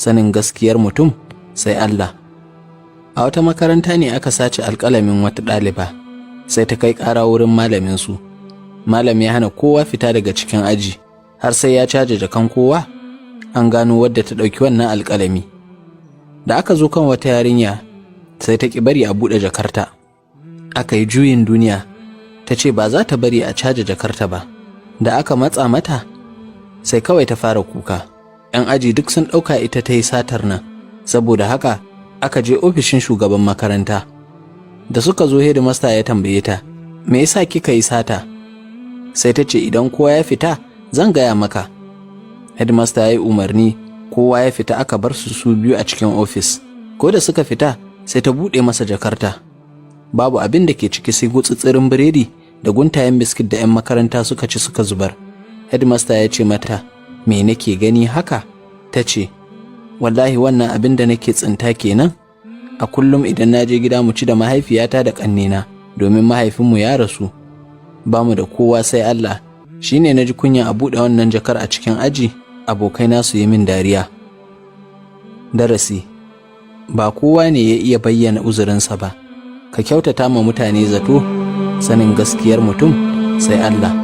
sanin gaskiyar mutum sai Allah. A wata makaranta ne aka sace alƙalamin wata ɗaliba, sai ta kai ƙara wurin malaminsu. Malam ya hana kowa fita daga cikin aji, har sai ya caje jakan kowa, an gano wadda ta ɗauki wannan alƙalami. Da aka zo kan wata yarinya, sai ta ƙi bari a buɗe jakarta. Aka yi juyin duniya, ta ce ba za ta bari a caje jakarta ba. Da aka matsa mata, sai kawai ta fara kuka. 'Yan aji duk sun ɗauka ita ta yi satar nan, saboda haka aka je ofishin shugaban makaranta. Da suka zo hedimasta ya tambaye ta, me yasa kika yi sata? Sai ta ce idan kowa ya fita zan gaya maka. Hedimasta ya yi umarni kowa ya fita, aka bar su biyu a cikin ofis. Ko da suka fita sai ta buɗe masa jakarta. Babu abin da ke ciki sai gutsutsirin biredi da guntayen biskit da 'yan makaranta suka ci suka zubar. Hedimasta ya ce mata, me nake gani haka? Ta ce, wallahi wannan abin da nake tsinta kenan. A kullum idan na je gida mu ci da mahaifiyata da ƙannena, domin mahaifinmu ya rasu. Ba mu da kowa sai Allah. Shi ne na ji kunya a buɗe wannan jakar a cikin aji, abokaina su yi min dariya. Darasi: ba kowa ne ya iya bayyana uzurinsa ba. Ka kyautata ma mutane zato, sanin gaskiyar mutum sai Allah.